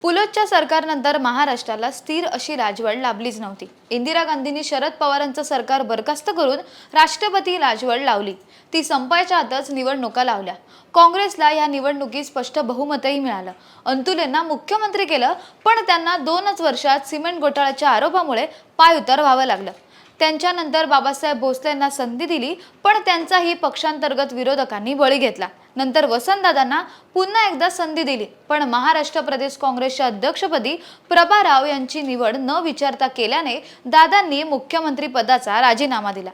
पुलोच्या सरकारनंतर महाराष्ट्राला स्थिर अशी राजवट लाभलीच नव्हती। इंदिरा गांधींनी शरद पवारांचं सरकार बरखास्त करून राष्ट्रपती राजवट लावली। ती संपायच्या आतच निवडणुका लावल्या। काँग्रेसला या निवडणुकीत स्पष्ट बहुमतही मिळालं। अंतुलेंना मुख्यमंत्री केलं, पण त्यांना 2च वर्षात सिमेंट घोटाळ्याच्या आरोपामुळे पायउतार व्हावं लागलं। त्यांच्यानंतर बाबासाहेब भोसलेंना संधी दिली, पण त्यांचाही पक्षांतर्गत विरोधकांनी बळी घेतला। नंतर वसंतदादांना पुन्हा एकदा संधी दिली, पण महाराष्ट्र प्रदेश काँग्रेसच्या अध्यक्षपदी प्रभा राव यांची निवड न विचारता केल्याने दादांनी मुख्यमंत्री पदाचा राजीनामा दिला।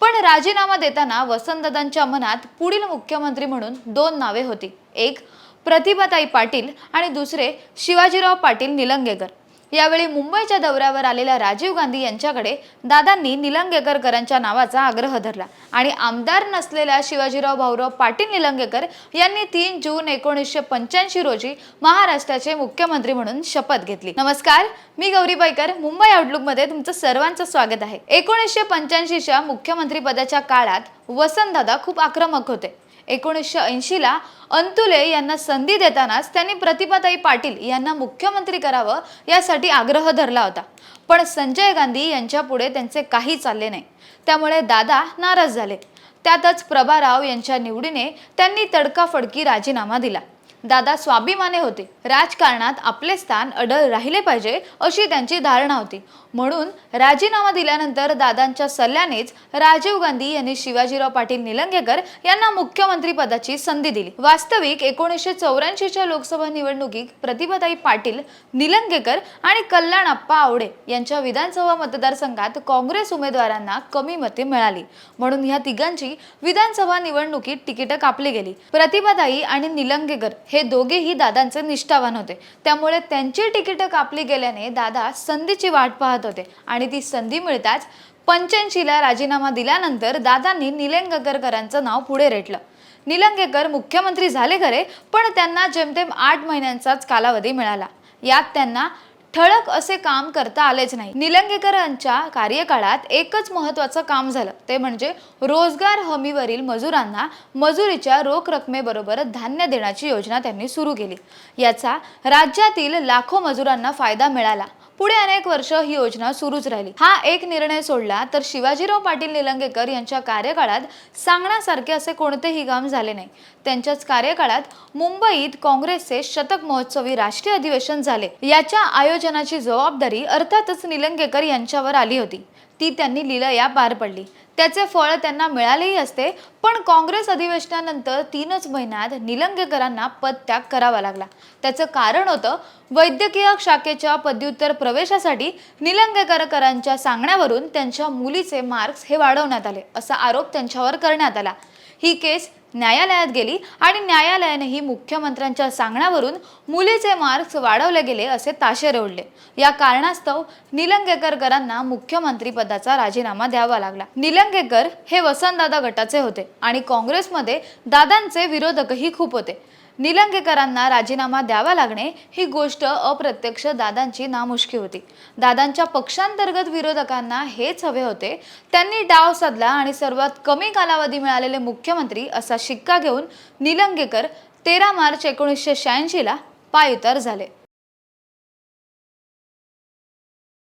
पण राजीनामा देताना वसंतदादांच्या मनात पुढील मुख्यमंत्री म्हणून 2 नावे होती। एक प्रतिभाताई पाटील आणि दुसरे शिवाजीराव पाटील निलंगेकर। यावेळी मुंबईच्या दौऱ्यावर आलेल्या राजीव गांधी यांच्याकडे दादांनी निलंगेकरांच्या नावाचा आग्रह धरला आणि आमदार नसलेल्या शिवाजीराव भाऊराव पाटील निलंगेकर यांनी 3 जून 1985 रोजी महाराष्ट्राचे मुख्यमंत्री म्हणून शपथ घेतली। नमस्कार, मी गौरी बाईकर, मुंबई आउटलुक मध्ये तुमचं सर्वांचं स्वागत आहे। 1985 च्या मुख्यमंत्री पदाच्या काळात वसंतदादा खूप आक्रमक होते। 1980 ला अंतुले यांना संधी देतानाच त्यांनी प्रतिभाताई पाटील यांना मुख्यमंत्री करावं यासाठी आग्रह धरला होता। पण संजय गांधी यांच्या पुढे त्यांचे काही चालले नाही, त्यामुळे दादा नाराज झाले। त्यातच प्रभा राव यांच्या निवडीने त्यांनी तडकाफडकी राजीनामा दिला। दादा स्वाभिमानी होते, राजकारणात आपले स्थान अडळ राहिले पाहिजे अशी त्यांची धारणा होती। म्हणून राजीनामा दिल्यानंतर दादांच्या सल्ल्यानेच राजीव गांधी यांनी शिवाजीराव पाटील निलंगेकर यांना मुख्यमंत्री पदाची संधी दिली। वास्तविक 1984 च्या लोकसभा निवडणुकीत प्रतिभाताई पाटील निलंगेकर आणि कल्याणप्पा आवडे यांच्या विधानसभा मतदारसंघात काँग्रेस उमेदवारांना कमी मते मिळाली, म्हणून ह्या तिघांची विधानसभा निवडणुकीत तिकीट कापली गेली। प्रतिभाताई आणि निलंगेकर हे दोघेही दादांचे निष्ठावान होते, त्यामुळे त्यांची तिकीट कापली गेल्याने दादा संधीची वाट पाहत होते आणि ती संधी मिळताच 85 ला राजीनामा दिल्यानंतर दादांनी निलंगेकरांचं नाव पुढे रेटलं। निलंगेकर मुख्यमंत्री झाले खरे, पण त्यांना जेमतेम 8 महिन्यांचाच कालावधी मिळाला। यात त्यांना ठळक असे काम करता आलेच नाही। निलंगेकरांच्या कार्यकाळात एकच महत्त्वाचं काम झालं, ते म्हणजे रोजगार हमीवरील मजुरांना मजुरीच्या रोख रकमेबरोबर धान्य देण्याची योजना त्यांनी सुरू केली। याचा राज्यातील लाखो मजुरांना फायदा मिळाला। पुढे अनेक वर्ष ही योजना सुरूच राहिली। हा एक निर्णय सोडला तर शिवाजीराव पाटील निलंगेकर यांच्या कार्यकाळात सांगण्यासारखे असे कोणतेही काम झाले नाही। त्यांच्याच कार्यकाळात मुंबईत काँग्रेसचे शतक महोत्सवी राष्ट्रीय अधिवेशन झाले। याच्या आयोजनाची जबाबदारी अर्थातच निलंगेकर यांच्यावर आली होती। ती त्यांनी लीलया पार पडली, त्याचे फळ त्यांना मिळालेही असते। पण काँग्रेस अधिवेशनानंतर 3च महिन्यात निलंगेकरांना पदत्याग करावा लागला। त्याचं कारण होतं वैद्यकीय शाखेच्या पदव्युत्तर प्रवेशासाठी निलंगेकरांच्या सांगण्यावरून त्यांच्या मुलीचे मार्क्स हे वाढवण्यात आले असा आरोप त्यांच्यावर करण्यात आला। ही केस न्यायालयात गेली आणि न्यायालयानेही मुख्यमंत्र्यांच्या सांगण्यावरून मुलीचे मार्क्स वाढवले गेले असे ताशेरे ओढले। या कारणास्तव निलंगेकरांना मुख्यमंत्री पदाचा राजीनामा द्यावा लागला। निलंगेकर हे वसंतदादा गटाचे होते आणि काँग्रेसमध्ये दादांचे विरोधकही खूप होते। निलंगेकरांना राजीनामा द्यावा लागणे ही गोष्ट अप्रत्यक्ष दादांची नामुष्की होती। दादांच्या पक्षांतर्गत विरोधकांना हेच हवे होते। त्यांनी डाव साधला आणि सर्वात कमी कालावधी मिळालेले मुख्यमंत्री असा शिक्का घेऊन निलंगेकर 13 मार्च 1986 ला पायउतार झाले।